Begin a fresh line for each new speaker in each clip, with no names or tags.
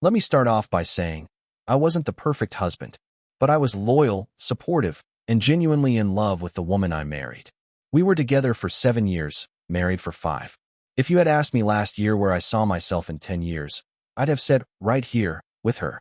Let me start off by saying, I wasn't the perfect husband, but I was loyal, supportive, and genuinely in love with the woman I married. We were together for 7 years, married for 5. If you had asked me last year where I saw myself in 10 years, I'd have said, right here, with her.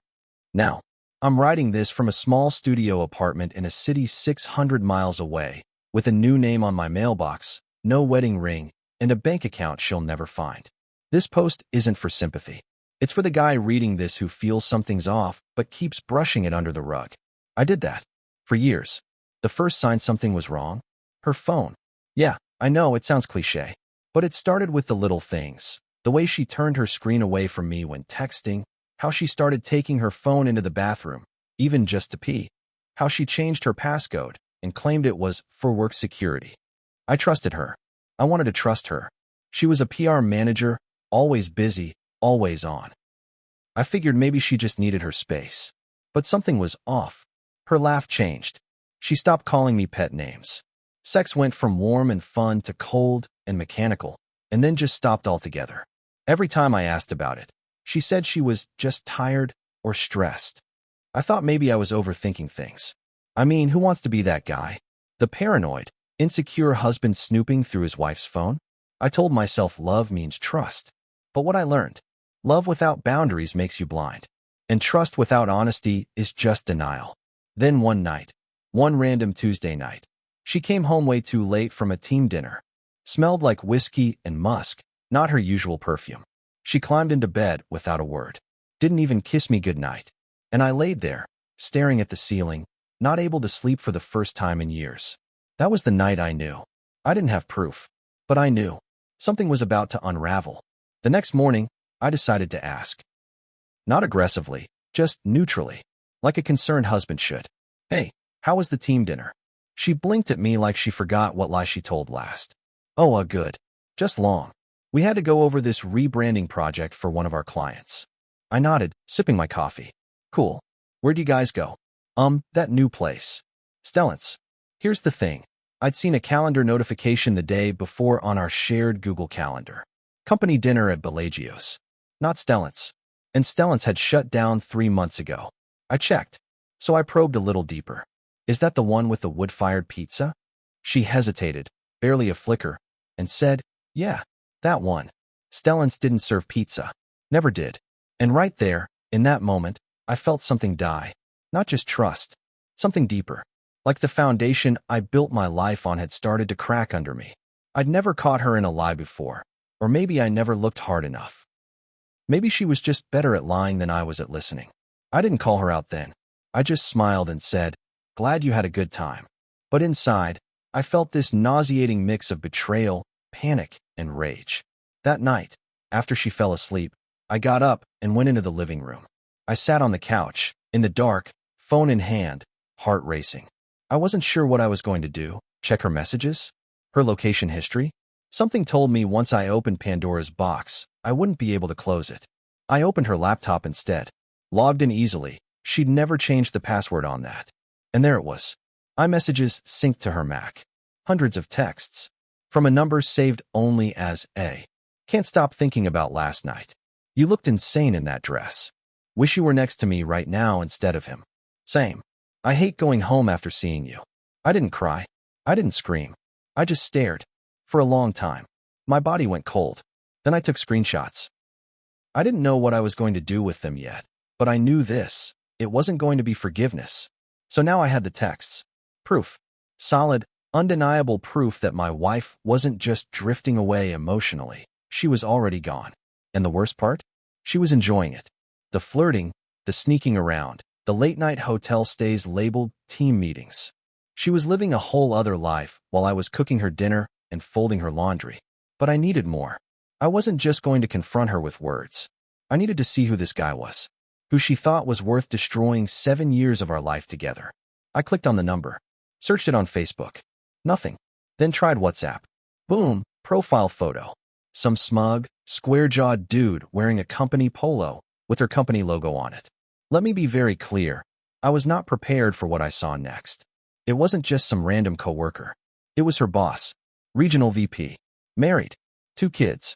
Now, I'm writing this from a small studio apartment in a city 600 miles away, with a new name on my mailbox, no wedding ring, and a bank account she'll never find. This post isn't for sympathy. It's for the guy reading this who feels something's off but keeps brushing it under the rug. I did that. For years. The first sign something was wrong? Her phone. Yeah, I know it sounds cliché, but it started with the little things. The way she turned her screen away from me when texting, how she started taking her phone into the bathroom, even just to pee, how she changed her passcode and claimed it was for work security. I trusted her. I wanted to trust her. She was a PR manager, always busy, always on. I figured maybe she just needed her space. But something was off. Her laugh changed. She stopped calling me pet names. Sex went from warm and fun to cold and mechanical, and then just stopped altogether. Every time I asked about it, she said she was just tired or stressed. I thought maybe I was overthinking things. I mean, who wants to be that guy? The paranoid, insecure husband snooping through his wife's phone? I told myself love means trust. But what I learned, love without boundaries makes you blind. And trust without honesty is just denial. Then one night, one random Tuesday night, she came home way too late from a team dinner. Smelled like whiskey and musk, not her usual perfume. She climbed into bed without a word. Didn't even kiss me goodnight. And I laid there, staring at the ceiling, not able to sleep for the first time in years. That was the night I knew. I didn't have proof, but I knew. Something was about to unravel. The next morning, I decided to ask. Not aggressively, just neutrally, like a concerned husband should. Hey, how was the team dinner? She blinked at me like she forgot what lie she told last. Oh, good. Just long. We had to go over this rebranding project for one of our clients. I nodded, sipping my coffee. Cool. Where'd you guys go? That new place. Stellance. Here's the thing. I'd seen a calendar notification the day before on our shared Google Calendar. Company dinner at Bellagio's. Not Stellance. And Stellance had shut down 3 months ago. I checked. So I probed a little deeper. Is that the one with the wood-fired pizza? She hesitated, barely a flicker, and said, yeah, that one. Stellance didn't serve pizza. Never did. And right there, in that moment, I felt something die. Not just trust. Something deeper. Like the foundation I built my life on had started to crack under me. I'd never caught her in a lie before. Or maybe I never looked hard enough. Maybe she was just better at lying than I was at listening. I didn't call her out then. I just smiled and said, glad you had a good time. But inside, I felt this nauseating mix of betrayal, panic, and rage. That night, after she fell asleep, I got up and went into the living room. I sat on the couch, in the dark, phone in hand, heart racing. I wasn't sure what I was going to do. Check her messages? Her location history? Something told me once I opened Pandora's box, I wouldn't be able to close it. I opened her laptop instead. Logged in easily. She'd never changed the password on that. And there it was. iMessages synced to her Mac. Hundreds of texts. From a number saved only as A. Can't stop thinking about last night. You looked insane in that dress. Wish you were next to me right now instead of him. Same. I hate going home after seeing you. I didn't cry. I didn't scream. I just stared. For a long time. My body went cold. Then I took screenshots. I didn't know what I was going to do with them yet, but I knew this. It wasn't going to be forgiveness. So now I had the texts. Proof. Solid, undeniable proof that my wife wasn't just drifting away emotionally. She was already gone. And the worst part? She was enjoying it. The flirting, the sneaking around, the late-night hotel stays labeled team meetings. She was living a whole other life while I was cooking her dinner and folding her laundry. But I needed more. I wasn't just going to confront her with words. I needed to see who this guy was, who she thought was worth destroying 7 years of our life together. I clicked on the number, searched it on Facebook. Nothing. Then tried WhatsApp. Boom, profile photo. Some smug, square-jawed dude wearing a company polo with her company logo on it. Let me be very clear. I was not prepared for what I saw next. It wasn't just some random coworker. It was her boss. Regional VP. Married. 2 kids.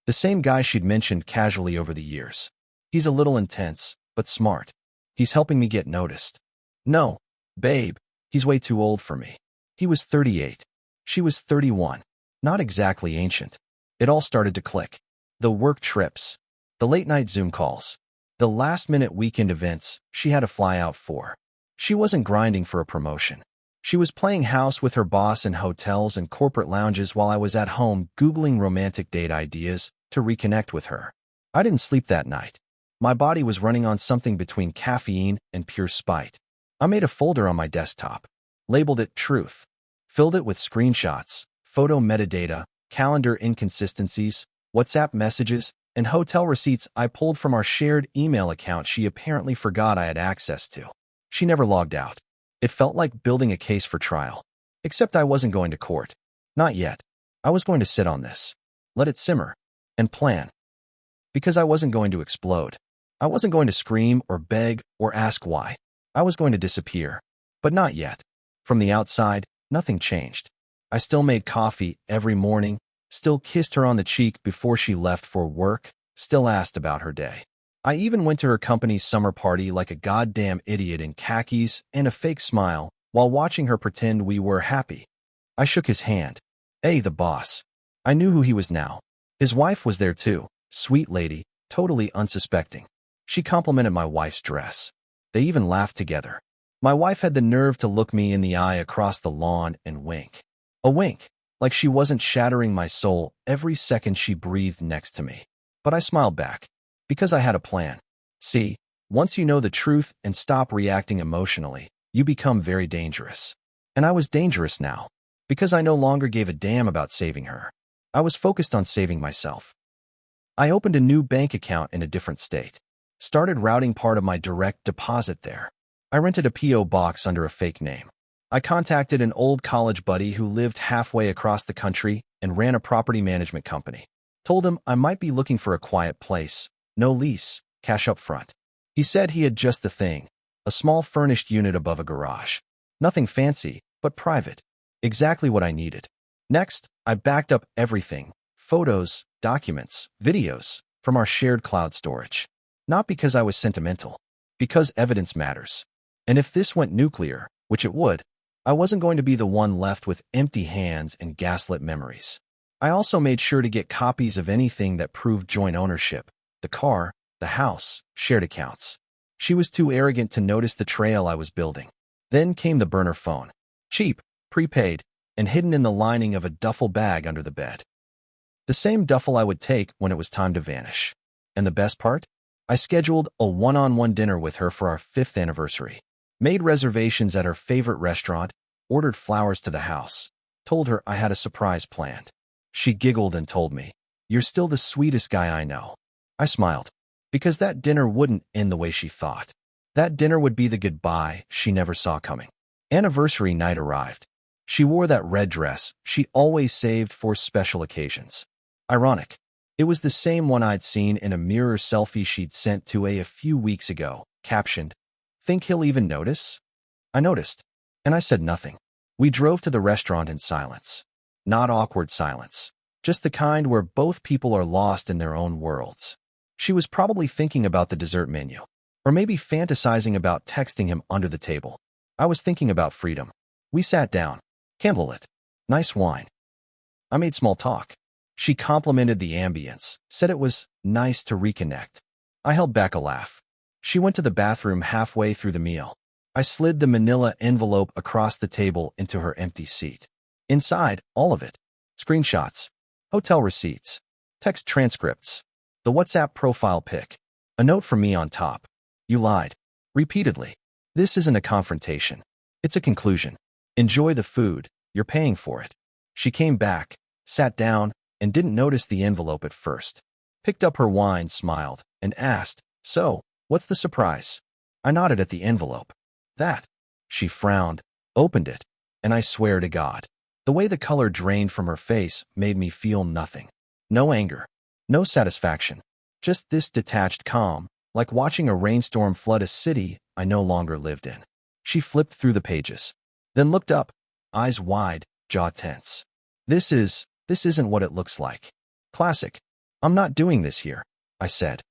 The same guy she'd mentioned casually over the years. He's a little intense, but smart. He's helping me get noticed. No, babe, he's way too old for me. He was 38. She was 31. Not exactly ancient. It all started to click. The work trips, the late-night Zoom calls, the last-minute weekend events she had to fly out for. She wasn't grinding for a promotion. She was playing house with her boss in hotels and corporate lounges while I was at home Googling romantic date ideas to reconnect with her. I didn't sleep that night. My body was running on something between caffeine and pure spite. I made a folder on my desktop, labeled it Truth, filled it with screenshots, photo metadata, calendar inconsistencies, WhatsApp messages, and hotel receipts I pulled from our shared email account she apparently forgot I had access to. She never logged out. It felt like building a case for trial. Except I wasn't going to court. Not yet. I was going to sit on this, let it simmer, and plan. Because I wasn't going to explode. I wasn't going to scream or beg or ask why. I was going to disappear. But not yet. From the outside, nothing changed. I still made coffee every morning, still kissed her on the cheek before she left for work, still asked about her day. I even went to her company's summer party like a goddamn idiot in khakis and a fake smile while watching her pretend we were happy. I shook his hand. The boss. I knew who he was now. His wife was there too, sweet lady, totally unsuspecting. She complimented my wife's dress. They even laughed together. My wife had the nerve to look me in the eye across the lawn and wink. A wink, like she wasn't shattering my soul every second she breathed next to me. But I smiled back. Because I had a plan. See, once you know the truth and stop reacting emotionally, you become very dangerous. And I was dangerous now. Because I no longer gave a damn about saving her. I was focused on saving myself. I opened a new bank account in a different state. Started routing part of my direct deposit there. I rented a P.O. box under a fake name. I contacted an old college buddy who lived halfway across the country and ran a property management company. Told him I might be looking for a quiet place. No lease, cash up front. He said he had just the thing, a small furnished unit above a garage. Nothing fancy, but private. Exactly what I needed. Next, I backed up everything, photos, documents, videos, from our shared cloud storage. Not because I was sentimental, because evidence matters. And if this went nuclear, which it would, I wasn't going to be the one left with empty hands and gaslit memories. I also made sure to get copies of anything that proved joint ownership. The car, the house, shared accounts. She was too arrogant to notice the trail I was building. Then came the burner phone. Cheap, prepaid, and hidden in the lining of a duffel bag under the bed. The same duffel I would take when it was time to vanish. And the best part? I scheduled a one-on-one dinner with her for our 5th anniversary. Made reservations at her favorite restaurant, ordered flowers to the house, told her I had a surprise planned. She giggled and told me, "You're still the sweetest guy I know." I smiled, because that dinner wouldn't end the way she thought. That dinner would be the goodbye she never saw coming. Anniversary night arrived. She wore that red dress she always saved for special occasions. Ironic. It was the same one I'd seen in a mirror selfie she'd sent to a few weeks ago, captioned, "Think he'll even notice?" I noticed, and I said nothing. We drove to the restaurant in silence. Not awkward silence, just the kind where both people are lost in their own worlds. She was probably thinking about the dessert menu, or maybe fantasizing about texting him under the table. I was thinking about freedom. We sat down. Candlelit. Nice wine. I made small talk. She complimented the ambience, said it was nice to reconnect. I held back a laugh. She went to the bathroom halfway through the meal. I slid the manila envelope across the table into her empty seat. Inside, all of it. Screenshots, hotel receipts, text transcripts, the WhatsApp profile pic, a note from me on top. "You lied." Repeatedly. "This isn't a confrontation. It's a conclusion. Enjoy the food. You're paying for it." She came back, sat down, and didn't notice the envelope at first. Picked up her wine, smiled, and asked, "So, what's the surprise?" I nodded at the envelope. "That." She frowned, opened it, and I swear to God, the way the color drained from her face made me feel nothing. No anger. No satisfaction. Just this detached calm, like watching a rainstorm flood a city I no longer lived in. She flipped through the pages, then looked up, eyes wide, jaw tense. This isn't what it looks like." "Classic. I'm not doing this here," I said.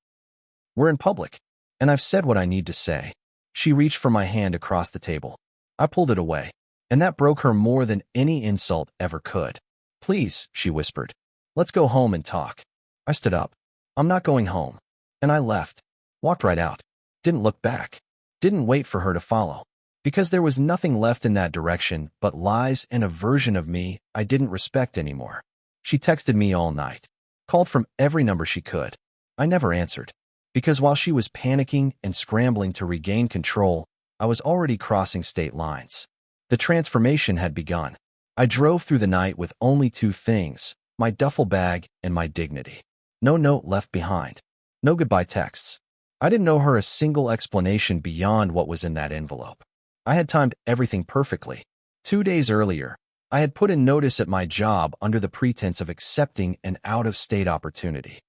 We're in public, and I've said what I need to say. She reached for my hand across the table. I pulled it away, and that broke her more than any insult ever could. Please, she whispered. Let's go home and talk. I stood up. I'm not going home. And I left. Walked right out. Didn't look back. Didn't wait for her to follow. Because there was nothing left in that direction but lies and a version of me I didn't respect anymore. She texted me all night. Called from every number she could. I never answered. Because while she was panicking and scrambling to regain control, I was already crossing state lines. The transformation had begun. I drove through the night with only two things, my duffel bag and my dignity. No note left behind. No goodbye texts. I didn't owe her a single explanation beyond what was in that envelope. I had timed everything perfectly. 2 days earlier, I had put in notice at my job under the pretense of accepting an out-of-state opportunity.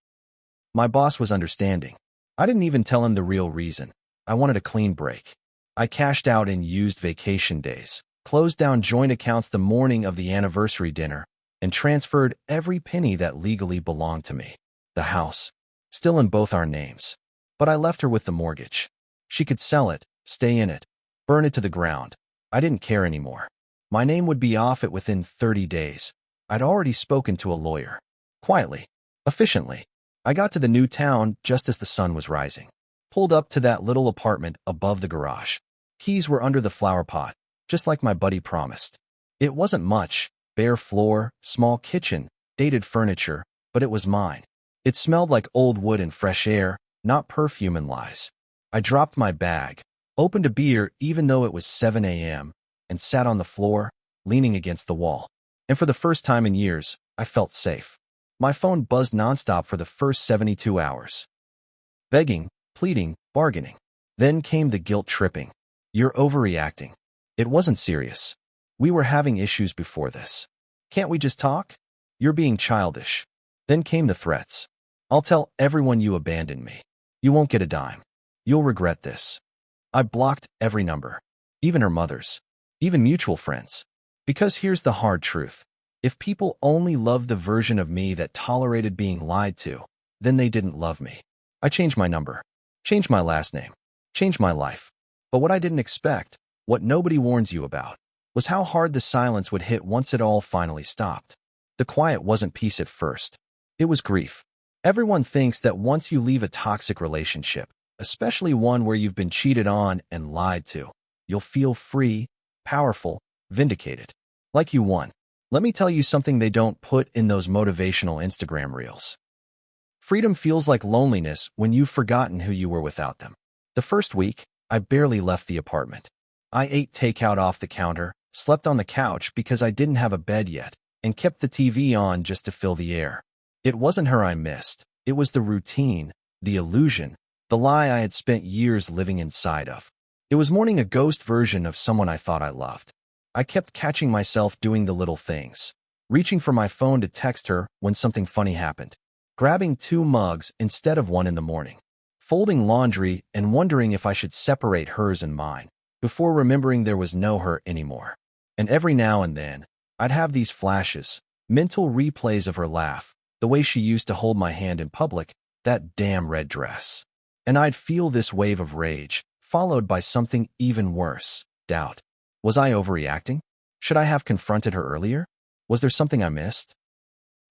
My boss was understanding. I didn't even tell him the real reason. I wanted a clean break. I cashed out in used vacation days, closed down joint accounts the morning of the anniversary dinner, and transferred every penny that legally belonged to me. The house, still in both our names. But I left her with the mortgage. She could sell it, stay in it, burn it to the ground. I didn't care anymore. My name would be off it within 30 days. I'd already spoken to a lawyer. Quietly, efficiently. I got to the new town just as the sun was rising. Pulled up to that little apartment above the garage. Keys were under the flower pot, just like my buddy promised. It wasn't much, bare floor, small kitchen, dated furniture, but it was mine. It smelled like old wood and fresh air, not perfume and lies. I dropped my bag, opened a beer even though it was 7 a.m., and sat on the floor, leaning against the wall. And for the first time in years, I felt safe. My phone buzzed nonstop for the first 72 hours. Begging, pleading, bargaining. Then came the guilt-tripping. You're overreacting. It wasn't serious. We were having issues before this. Can't we just talk? You're being childish. Then came the threats. I'll tell everyone you abandoned me. You won't get a dime. You'll regret this. I blocked every number. Even her mother's. Even mutual friends. Because here's the hard truth. If people only loved the version of me that tolerated being lied to, then they didn't love me. I changed my number. Changed my last name. Changed my life. But what I didn't expect, what nobody warns you about, was how hard the silence would hit once it all finally stopped. The quiet wasn't peace at first. It was grief. Everyone thinks that once you leave a toxic relationship, especially one where you've been cheated on and lied to, you'll feel free, powerful, vindicated. Like you won. Let me tell you something they don't put in those motivational Instagram reels. Freedom feels like loneliness when you've forgotten who you were without them. The first week, I barely left the apartment. I ate takeout off the counter, slept on the couch because I didn't have a bed yet, and kept the TV on just to fill the air. It wasn't her I missed. It was the routine, the illusion, the lie I had spent years living inside of. It was mourning a ghost version of someone I thought I loved. I kept catching myself doing the little things. Reaching for my phone to text her when something funny happened. Grabbing 2 mugs instead of 1 in the morning. Folding laundry and wondering if I should separate hers and mine, before remembering there was no her anymore. And every now and then, I'd have these flashes, mental replays of her laugh, the way she used to hold my hand in public, that damn red dress. And I'd feel this wave of rage, followed by something even worse, doubt. Was I overreacting? Should I have confronted her earlier? Was there something I missed?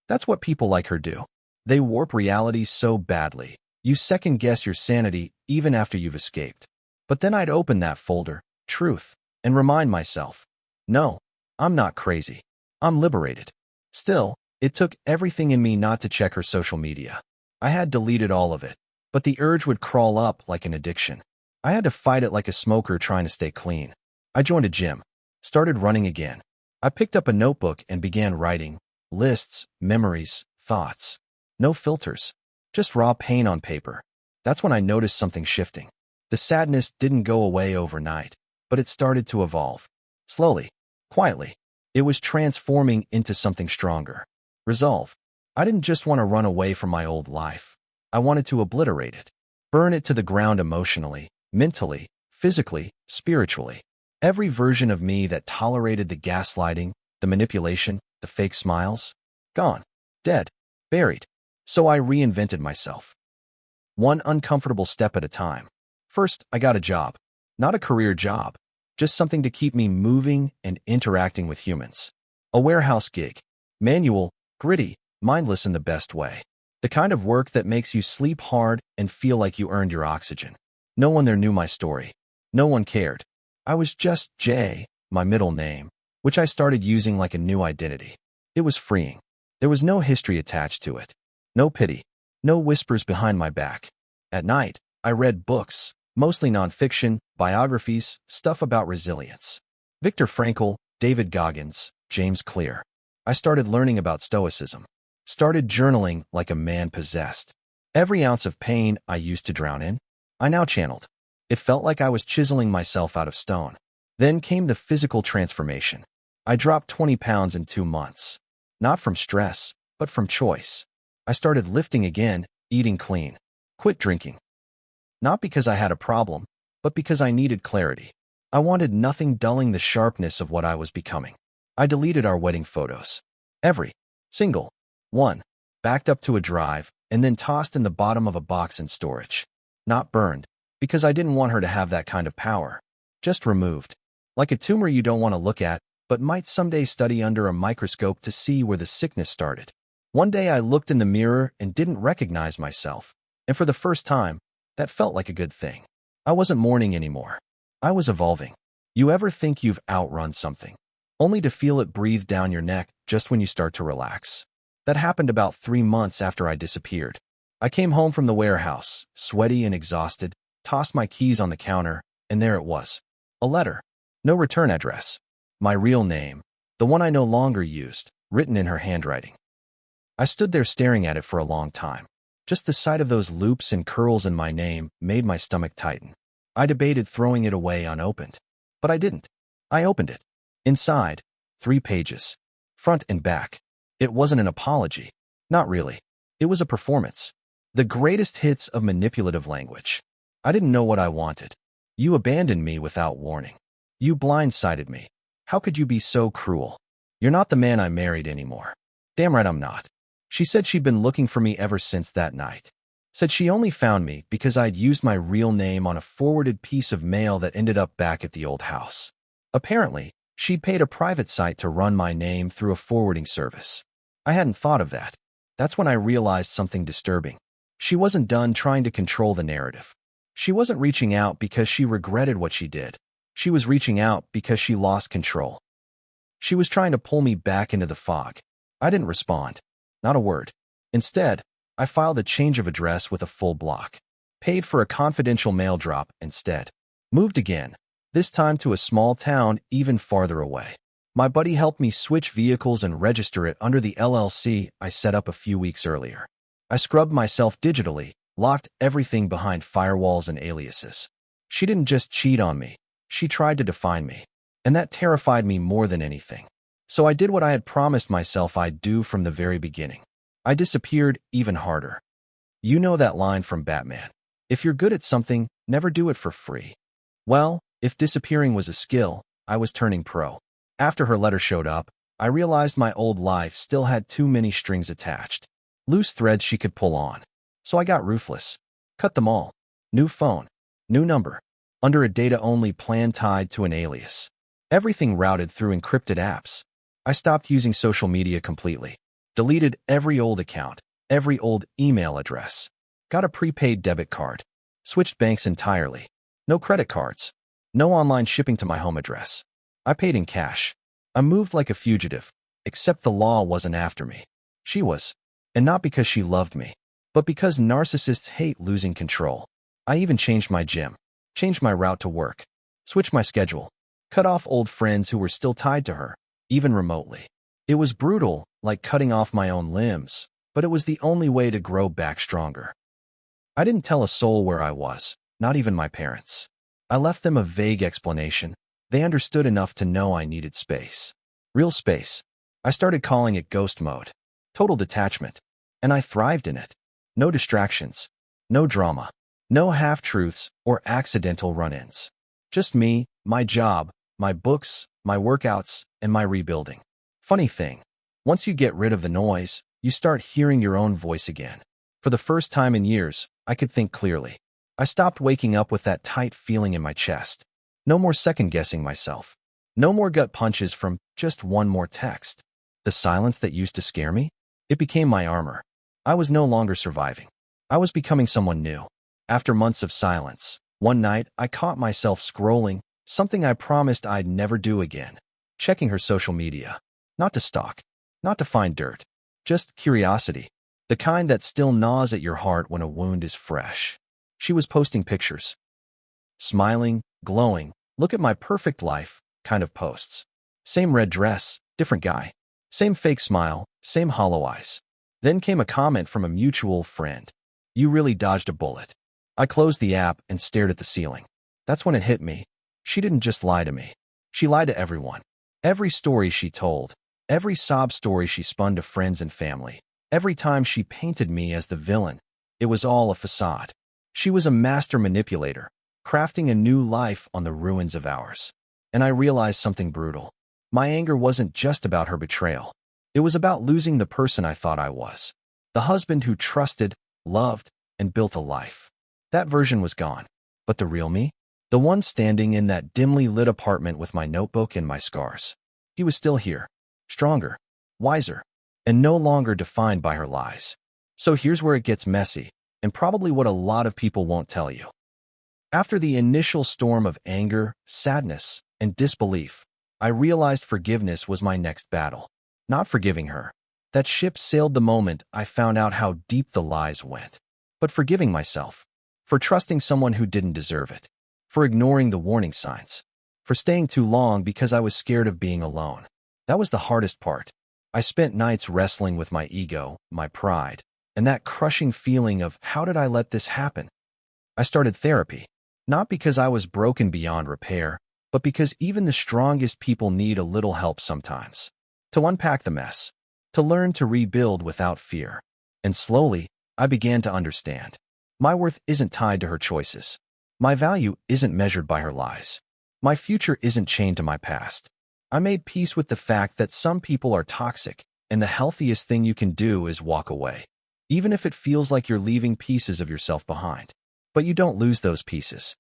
That's what people like her do. They warp reality so badly, you second-guess your sanity even after you've escaped. But then I'd open that folder, truth, and remind myself, no, I'm not crazy. I'm liberated. Still, it took everything in me not to check her social media. I had deleted all of it, but the urge would crawl up like an addiction. I had to fight it like a smoker trying to stay clean. I joined a gym, started running again. I picked up a notebook and began writing, lists, memories, thoughts. No filters, just raw pain on paper. That's when I noticed something shifting. The sadness didn't go away overnight, but it started to evolve. Slowly, quietly. It was transforming into something stronger. Resolve. I didn't just want to run away from my old life. I wanted to obliterate it. Burn it to the ground emotionally, mentally, physically, spiritually. Every version of me that tolerated the gaslighting, the manipulation, the fake smiles. Gone. Dead. Buried. So I reinvented myself. one uncomfortable step at a time. First, I got a job. Not a career job, just something to keep me moving and interacting with humans. A warehouse gig. Manual, gritty, mindless in the best way. The kind of work that makes you sleep hard and feel like you earned your oxygen. No one there knew my story. No one cared. I was just Jay, my middle name, which I started using like a new identity. It was freeing. There was no history attached to it. No pity. No whispers behind my back. At night, I read books, mostly nonfiction, biographies, stuff about resilience. Viktor Frankl, David Goggins, James Clear. I started learning about Stoicism. Started journaling like a man possessed. Every ounce of pain I used to drown in, I now channeled. It felt like I was chiseling myself out of stone. Then came the physical transformation. I dropped 20 pounds in 2 months. Not from stress, but from choice. I started lifting again, eating clean. Quit drinking. Not because I had a problem, but because I needed clarity. I wanted nothing dulling the sharpness of what I was becoming. I deleted our wedding photos. Every single one. Backed up to a drive, and then tossed in the bottom of a box in storage. Not burned, because I didn't want her to have that kind of power. Just removed. Like a tumor you don't want to look at, but might someday study under a microscope to see where the sickness started. One day I looked in the mirror and didn't recognize myself. And for the first time, that felt like a good thing. I wasn't mourning anymore. I was evolving. You ever think you've outrun something, only to feel it breathe down your neck just when you start to relax? That happened about 3 months after I disappeared. I came home from the warehouse, sweaty and exhausted, tossed my keys on the counter, and there it was. A letter. No return address. My real name, the one I no longer used, written in her handwriting. I stood there staring at it for a long time. Just the sight of those loops and curls in my name made my stomach tighten. I debated throwing it away unopened. But I didn't. I opened it. Inside, 3 pages. Front and back. It wasn't an apology. Not really. It was a performance. The greatest hits of manipulative language. I didn't know what I wanted. You abandoned me without warning. You blindsided me. How could you be so cruel? You're not the man I married anymore. Damn right I'm not. She said she'd been looking for me ever since that night. Said she only found me because I'd used my real name on a forwarded piece of mail that ended up back at the old house. Apparently, she'd paid a private site to run my name through a forwarding service. I hadn't thought of that. That's when I realized something disturbing. She wasn't done trying to control the narrative. She wasn't reaching out because she regretted what she did. She was reaching out because she lost control. She was trying to pull me back into the fog. I didn't respond. Not a word. Instead, I filed a change of address with a full block. Paid for a confidential mail drop instead. Moved again, this time to a small town even farther away. My buddy helped me switch vehicles and register it under the LLC I set up a few weeks earlier. I scrubbed myself digitally, locked everything behind firewalls and aliases. She didn't just cheat on me. She tried to define me. And that terrified me more than anything. So I did what I had promised myself I'd do from the very beginning. I disappeared even harder. You know that line from Batman. If you're good at something, never do it for free. Well, if disappearing was a skill, I was turning pro. After her letter showed up, I realized my old life still had too many strings attached. Loose threads she could pull on. So I got ruthless. Cut them all. New phone. New number. Under a data-only plan tied to an alias. Everything routed through encrypted apps. I stopped using social media completely. Deleted every old account, every old email address. Got a prepaid debit card. Switched banks entirely. No credit cards. No online shipping to my home address. I paid in cash. I moved like a fugitive, except the law wasn't after me. She was. And not because she loved me, but because narcissists hate losing control. I even changed my gym. Changed my route to work. Switched my schedule. Cut off old friends who were still tied to her, even remotely. It was brutal, like cutting off my own limbs, but it was the only way to grow back stronger. I didn't tell a soul where I was, not even my parents. I left them a vague explanation. They understood enough to know I needed space. Real space. I started calling it ghost mode. Total detachment. And I thrived in it. No distractions. No drama. No half-truths or accidental run-ins. Just me, my job, my books, my workouts, and my rebuilding. Funny thing, once you get rid of the noise, you start hearing your own voice again. For the first time in years, I could think clearly. I stopped waking up with that tight feeling in my chest. No more second-guessing myself. No more gut punches from just one more text. The silence that used to scare me? It became my armor. I was no longer surviving. I was becoming someone new. After months of silence, one night I caught myself scrolling, something I promised I'd never do again. Checking her social media. Not to stalk. Not to find dirt. Just curiosity. The kind that still gnaws at your heart when a wound is fresh. She was posting pictures. Smiling, glowing, look at my perfect life kind of posts. Same red dress, different guy. Same fake smile, same hollow eyes. Then came a comment from a mutual friend. You really dodged a bullet. I closed the app and stared at the ceiling. That's when it hit me. She didn't just lie to me. She lied to everyone. Every story she told. Every sob story she spun to friends and family. Every time she painted me as the villain. It was all a facade. She was a master manipulator, crafting a new life on the ruins of ours. And I realized something brutal. My anger wasn't just about her betrayal. It was about losing the person I thought I was. The husband who trusted, loved, and built a life. That version was gone. But the real me? The one standing in that dimly lit apartment with my notebook and my scars. He was still here. Stronger. Wiser. And no longer defined by her lies. So here's where it gets messy, and probably what a lot of people won't tell you. After the initial storm of anger, sadness, and disbelief, I realized forgiveness was my next battle. Not forgiving her. That ship sailed the moment I found out how deep the lies went. But forgiving myself. For trusting someone who didn't deserve it. For ignoring the warning signs. For staying too long because I was scared of being alone. That was the hardest part. I spent nights wrestling with my ego, my pride, and that crushing feeling of how did I let this happen? I started therapy. Not because I was broken beyond repair, but because even the strongest people need a little help sometimes. To unpack the mess. To learn to rebuild without fear. And slowly, I began to understand. My worth isn't tied to her choices. My value isn't measured by her lies. My future isn't chained to my past. I made peace with the fact that some people are toxic, and the healthiest thing you can do is walk away. Even if it feels like you're leaving pieces of yourself behind. But you don't lose those pieces.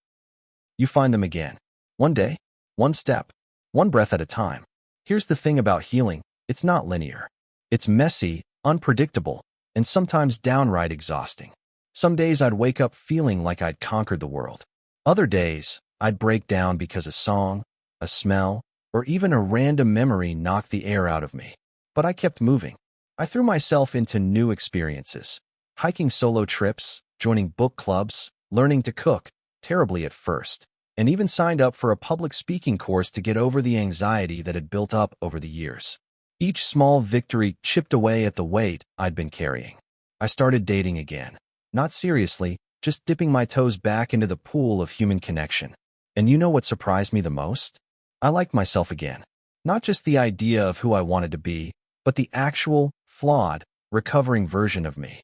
You find them again. One day, one step, one breath at a time. Here's the thing about healing, it's not linear. It's messy, unpredictable, and sometimes downright exhausting. Some days I'd wake up feeling like I'd conquered the world. Other days, I'd break down because a song, a smell, or even a random memory knocked the air out of me. But I kept moving. I threw myself into new experiences. Hiking solo trips, joining book clubs, learning to cook, terribly at first, and even signed up for a public speaking course to get over the anxiety that had built up over the years. Each small victory chipped away at the weight I'd been carrying. I started dating again. Not seriously, just dipping my toes back into the pool of human connection. And you know what surprised me the most? I liked myself again. Not just the idea of who I wanted to be, but the actual, flawed, recovering version of me.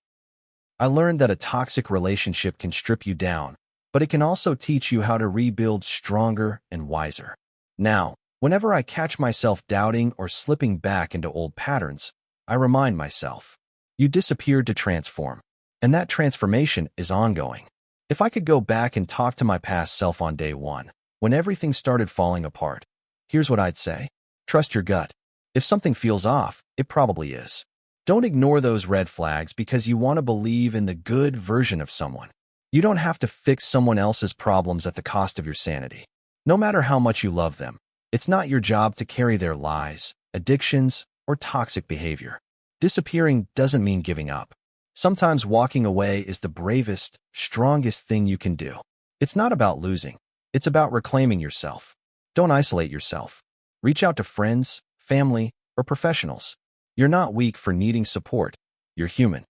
I learned that a toxic relationship can strip you down, but it can also teach you how to rebuild stronger and wiser. Now, whenever I catch myself doubting or slipping back into old patterns, I remind myself, you disappeared to transform, and that transformation is ongoing. If I could go back and talk to my past self on day one, when everything started falling apart, here's what I'd say. Trust your gut. If something feels off, it probably is. Don't ignore those red flags because you want to believe in the good version of someone. You don't have to fix someone else's problems at the cost of your sanity. No matter how much you love them, it's not your job to carry their lies, addictions, or toxic behavior. Disappearing doesn't mean giving up. Sometimes walking away is the bravest, strongest thing you can do. It's not about losing. It's about reclaiming yourself. Don't isolate yourself. Reach out to friends, family, or professionals. You're not weak for needing support. You're human.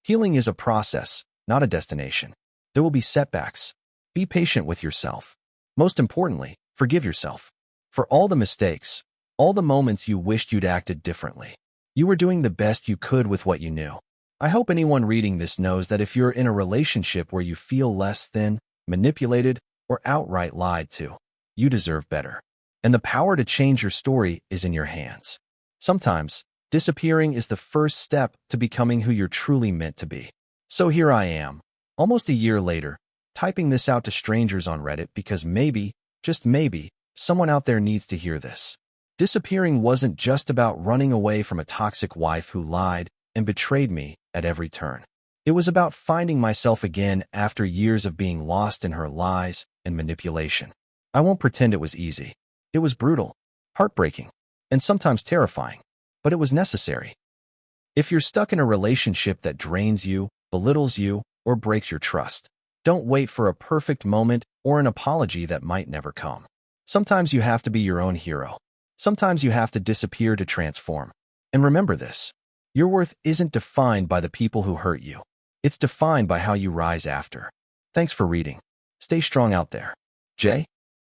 Healing is a process, not a destination. There will be setbacks. Be patient with yourself. Most importantly, forgive yourself. For all the mistakes, all the moments you wished you'd acted differently. You were doing the best you could with what you knew. I hope anyone reading this knows that if you're in a relationship where you feel less than, manipulated, or outright lied to, you deserve better. And the power to change your story is in your hands. Sometimes, disappearing is the first step to becoming who you're truly meant to be. So here I am, Almost a year later, typing this out to strangers on Reddit because maybe, just maybe, someone out there needs to hear this. Disappearing wasn't just about running away from a toxic wife who lied and betrayed me at every turn. It was about finding myself again after years of being lost in her lies and manipulation. I won't pretend it was easy. It was brutal, heartbreaking, and sometimes terrifying, but it was necessary. If you're stuck in a relationship that drains you, belittles you, or breaks your trust, don't wait for a perfect moment or an apology that might never come. Sometimes you have to be your own hero. Sometimes you have to disappear to transform. And remember this, your worth isn't defined by the people who hurt you. It's defined by how you rise after. Thanks for reading. Stay strong out there. Jay?